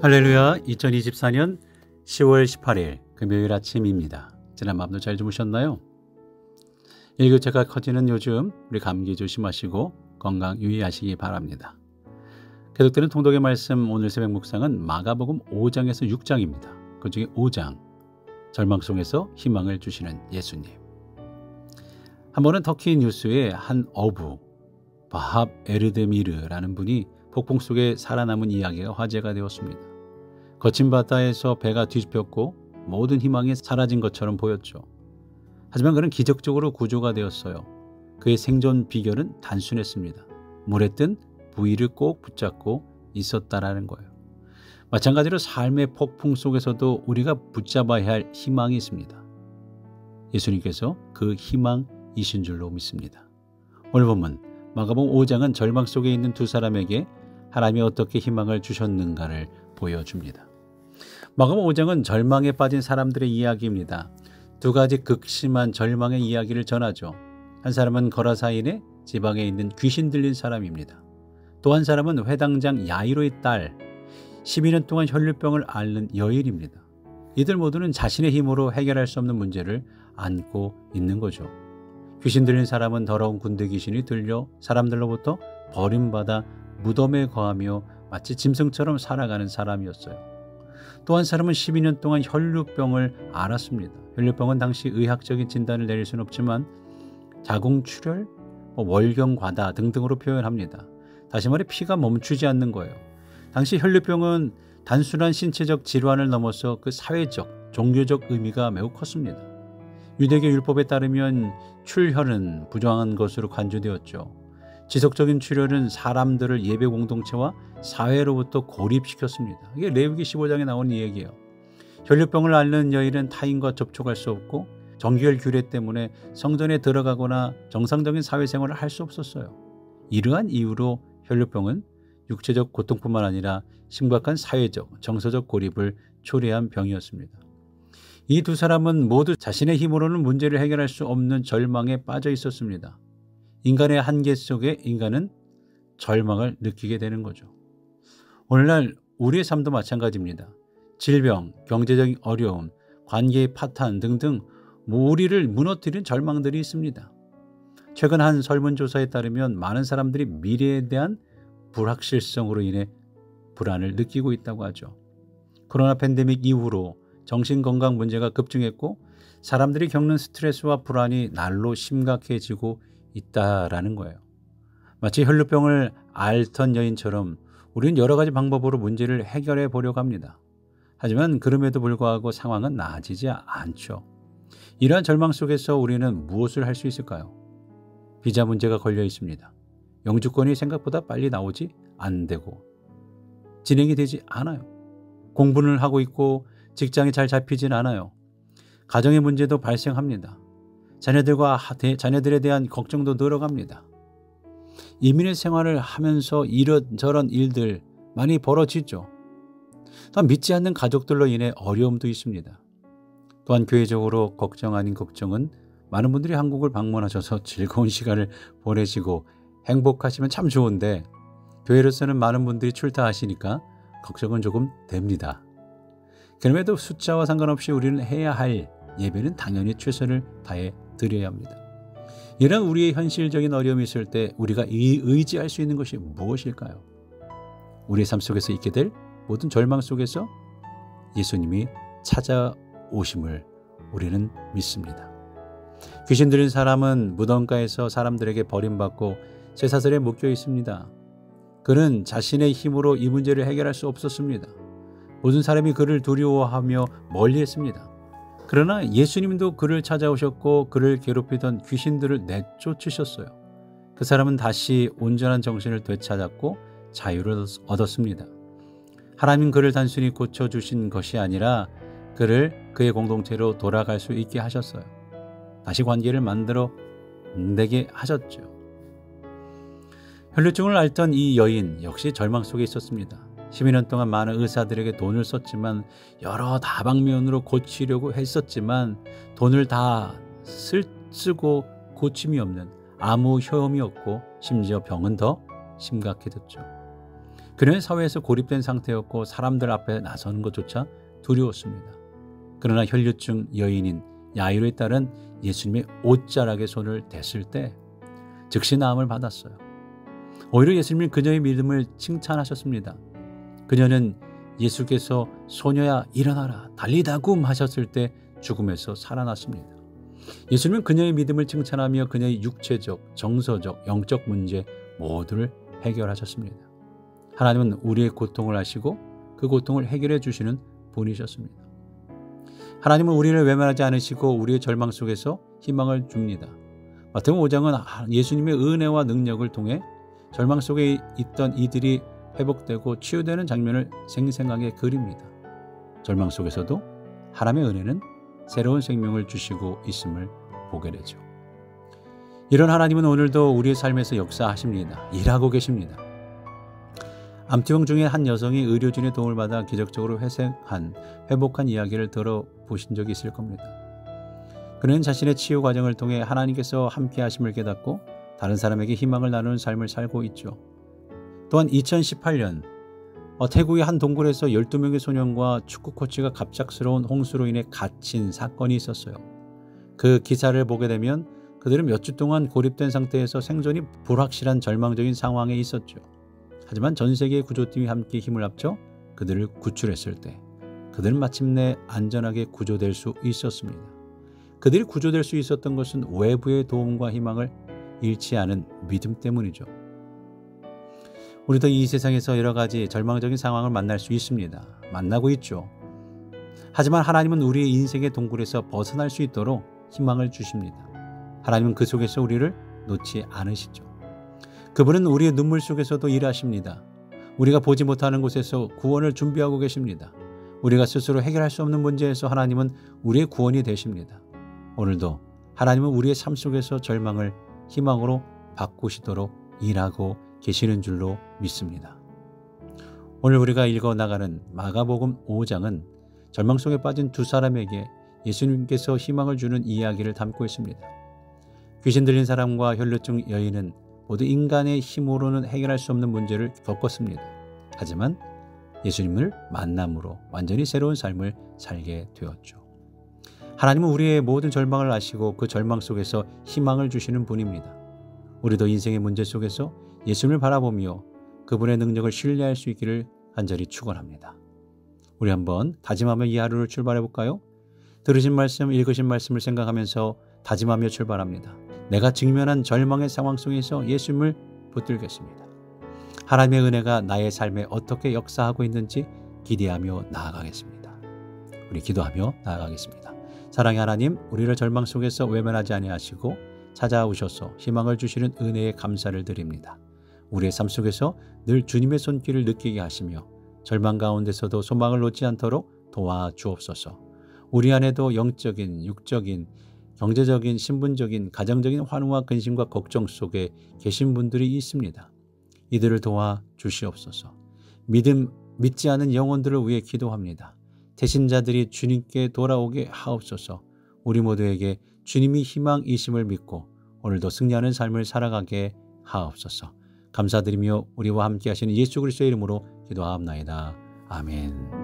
할렐루야. 2024년 10월 18일 금요일 아침입니다. 지난 밤도 잘 주무셨나요? 일교차가 커지는 요즘 우리 감기 조심하시고 건강 유의하시기 바랍니다. 계속되는 통독의 말씀, 오늘 새벽 묵상은 마가복음 5장에서 6장입니다. 그 중에 5장, 절망 속에서 희망을 주시는 예수님. 한 번은 터키 뉴스에 한 어부 바합 에르데미르라는 분이 폭풍 속에 살아남은 이야기가 화제가 되었습니다. 거친 바다에서 배가 뒤집혔고 모든 희망이 사라진 것처럼 보였죠. 하지만 그는 기적적으로 구조가 되었어요. 그의 생존 비결은 단순했습니다. 물에 뜬 부위를 꼭 붙잡고 있었다라는 거예요. 마찬가지로 삶의 폭풍 속에서도 우리가 붙잡아야 할 희망이 있습니다. 예수님께서 그 희망이신 줄로 믿습니다. 오늘 본문 마가복음 5장은 절망 속에 있는 두 사람에게 하나님이 어떻게 희망을 주셨는가를 보여줍니다. 마가복음 5장은 절망에 빠진 사람들의 이야기입니다. 두 가지 극심한 절망의 이야기를 전하죠. 한 사람은 거라사인의 지방에 있는 귀신 들린 사람입니다. 또 한 사람은 회당장 야이로의 딸, 12년 동안 혈류병을 앓는 여인입니다. 이들 모두는 자신의 힘으로 해결할 수 없는 문제를 안고 있는 거죠. 귀신 들린 사람은 더러운 군대 귀신이 들려 사람들로부터 버림받아 무덤에 거하며 마치 짐승처럼 살아가는 사람이었어요. 또 한 사람은 12년 동안 혈류병을 앓았습니다. 혈류병은 당시 의학적인 진단을 내릴 수는 없지만 자궁출혈, 월경과다 등등으로 표현합니다. 다시 말해 피가 멈추지 않는 거예요. 당시 혈류병은 단순한 신체적 질환을 넘어서 그 사회적, 종교적 의미가 매우 컸습니다. 유대교 율법에 따르면 출혈은 부정한 것으로 간주되었죠. 지속적인 출혈은 사람들을 예배 공동체와 사회로부터 고립시켰습니다. 이게 레위기 15장에 나온 이야기예요. 혈류병을 앓는 여인은 타인과 접촉할 수 없고 정결 규례 때문에 성전에 들어가거나 정상적인 사회생활을 할 수 없었어요. 이러한 이유로 혈류병은 육체적 고통뿐만 아니라 심각한 사회적, 정서적 고립을 초래한 병이었습니다. 이 두 사람은 모두 자신의 힘으로는 문제를 해결할 수 없는 절망에 빠져 있었습니다. 인간의 한계 속에 인간은 절망을 느끼게 되는 거죠. 오늘날 우리의 삶도 마찬가지입니다. 질병, 경제적인 어려움, 관계의 파탄 등등 우리를 무너뜨린 절망들이 있습니다. 최근 한 설문조사에 따르면 많은 사람들이 미래에 대한 불확실성으로 인해 불안을 느끼고 있다고 하죠. 코로나 팬데믹 이후로 정신건강 문제가 급증했고 사람들이 겪는 스트레스와 불안이 날로 심각해지고 있다라는 거예요. 마치 혈류병을 앓던 여인처럼 우리는 여러 가지 방법으로 문제를 해결해 보려고 합니다. 하지만 그럼에도 불구하고 상황은 나아지지 않죠. 이러한 절망 속에서 우리는 무엇을 할 수 있을까요? 비자 문제가 걸려 있습니다. 영주권이 생각보다 빨리 나오지 않되고 진행이 되지 않아요. 공부를 하고 있고 직장이 잘 잡히진 않아요. 가정의 문제도 발생합니다. 자녀들에 대한 걱정도 늘어갑니다. 이민의 생활을 하면서 이런저런 일들 많이 벌어지죠. 또한 믿지 않는 가족들로 인해 어려움도 있습니다. 또한 교회적으로 걱정 아닌 걱정은 많은 분들이 한국을 방문하셔서 즐거운 시간을 보내시고 행복하시면 참 좋은데 교회로서는 많은 분들이 출타하시니까 걱정은 조금 됩니다. 그럼에도 숫자와 상관없이 우리는 해야 할 예배는 당연히 최선을 다해 드려야 합니다. 이런 우리의 현실적인 어려움이 있을 때 우리가 의지할 수 있는 것이 무엇일까요? 우리의 삶 속에서 있게 될 모든 절망 속에서 예수님이 찾아오심을 우리는 믿습니다. 귀신 들린 사람은 무덤가에서 사람들에게 버림받고 쇠사슬에 묶여 있습니다. 그는 자신의 힘으로 이 문제를 해결할 수 없었습니다. 모든 사람이 그를 두려워하며 멀리했습니다. 그러나 예수님도 그를 찾아오셨고 그를 괴롭히던 귀신들을 내쫓으셨어요. 그 사람은 다시 온전한 정신을 되찾았고 자유를 얻었습니다. 하나님은 그를 단순히 고쳐주신 것이 아니라 그를 그의 공동체로 돌아갈 수 있게 하셨어요. 다시 관계를 만들어 내게 하셨죠. 혈류증을 앓던 이 여인 역시 절망 속에 있었습니다. 12년 동안 많은 의사들에게 돈을 썼지만 여러 다방면으로 고치려고 했었지만 돈을 다 쓰고 고침이 없는 아무 효험이 없고 심지어 병은 더 심각해졌죠. 그는 사회에서 고립된 상태였고 사람들 앞에 나서는 것조차 두려웠습니다. 그러나 혈류증 여인인 야이로에 따른 예수님의 옷자락에 손을 댔을 때 즉시 나음을 받았어요. 오히려 예수님은 그녀의 믿음을 칭찬하셨습니다. 그녀는 예수께서 소녀야 일어나라 달리다굼 하셨을 때 죽음에서 살아났습니다. 예수님은 그녀의 믿음을 칭찬하며 그녀의 육체적, 정서적, 영적 문제 모두를 해결하셨습니다. 하나님은 우리의 고통을 아시고 그 고통을 해결해 주시는 분이셨습니다. 하나님은 우리를 외면하지 않으시고 우리의 절망 속에서 희망을 줍니다. 마태복음 5장은 예수님의 은혜와 능력을 통해 절망 속에 있던 이들이 회복되고 치유되는 장면을 생생하게 그립니다. 절망 속에서도 하나님의 은혜는 새로운 생명을 주시고 있음을 보게 되죠. 이런 하나님은 오늘도 우리의 삶에서 역사하십니다. 일하고 계십니다. 암투병 중에 한 여성이 의료진의 도움을 받아 기적적으로 회복한 이야기를 들어보신 적이 있을 겁니다. 그는 자신의 치유 과정을 통해 하나님께서 함께 하심을 깨닫고 다른 사람에게 희망을 나누는 삶을 살고 있죠. 또한 2018년 태국의 한 동굴에서 12명의 소년과 축구 코치가 갑작스러운 홍수로 인해 갇힌 사건이 있었어요. 그 기사를 보게 되면 그들은 몇 주 동안 고립된 상태에서 생존이 불확실한 절망적인 상황에 있었죠. 하지만 전 세계의 구조팀이 함께 힘을 합쳐 그들을 구출했을 때 그들은 마침내 안전하게 구조될 수 있었습니다. 그들이 구조될 수 있었던 것은 외부의 도움과 희망을 잃지 않은 믿음 때문이죠. 우리도 이 세상에서 여러 가지 절망적인 상황을 만날 수 있습니다. 만나고 있죠. 하지만 하나님은 우리의 인생의 동굴에서 벗어날 수 있도록 희망을 주십니다. 하나님은 그 속에서 우리를 놓지 않으시죠. 그분은 우리의 눈물 속에서도 일하십니다. 우리가 보지 못하는 곳에서 구원을 준비하고 계십니다. 우리가 스스로 해결할 수 없는 문제에서 하나님은 우리의 구원이 되십니다. 오늘도 하나님은 우리의 삶 속에서 절망을 희망으로 바꾸시도록 일하고 계시는 줄로 믿습니다. 오늘 우리가 읽어나가는 마가복음 5장은 절망 속에 빠진 두 사람에게 예수님께서 희망을 주는 이야기를 담고 있습니다. 귀신 들린 사람과 혈류증 여인은 모두 인간의 힘으로는 해결할 수 없는 문제를 겪었습니다. 하지만 예수님을 만남으로 완전히 새로운 삶을 살게 되었죠. 하나님은 우리의 모든 절망을 아시고 그 절망 속에서 희망을 주시는 분입니다. 우리도 인생의 문제 속에서 예수님을 바라보며 그분의 능력을 신뢰할 수 있기를 간절히 축원합니다. 우리 한번 다짐하며 이 하루를 출발해 볼까요? 들으신 말씀, 읽으신 말씀을 생각하면서 다짐하며 출발합니다. 내가 직면한 절망의 상황 속에서 예수님을 붙들겠습니다. 하나님의 은혜가 나의 삶에 어떻게 역사하고 있는지 기대하며 나아가겠습니다. 우리 기도하며 나아가겠습니다. 사랑의 하나님, 우리를 절망 속에서 외면하지 아니하시고 찾아오셔서 희망을 주시는 은혜에 감사를 드립니다. 우리의 삶 속에서 늘 주님의 손길을 느끼게 하시며 절망 가운데서도 소망을 놓지 않도록 도와주옵소서. 우리 안에도 영적인, 육적인, 경제적인, 신분적인, 가정적인 환우와 근심과 걱정 속에 계신 분들이 있습니다. 이들을 도와주시옵소서. 믿지 않은 영혼들을 위해 기도합니다. 태신자들이 주님께 돌아오게 하옵소서. 우리 모두에게 주님이 희망이심을 믿고 오늘도 승리하는 삶을 살아가게 하옵소서. 감사드리며 우리와 함께 하시는 예수 그리스도의 이름으로 기도하옵나이다. 아멘.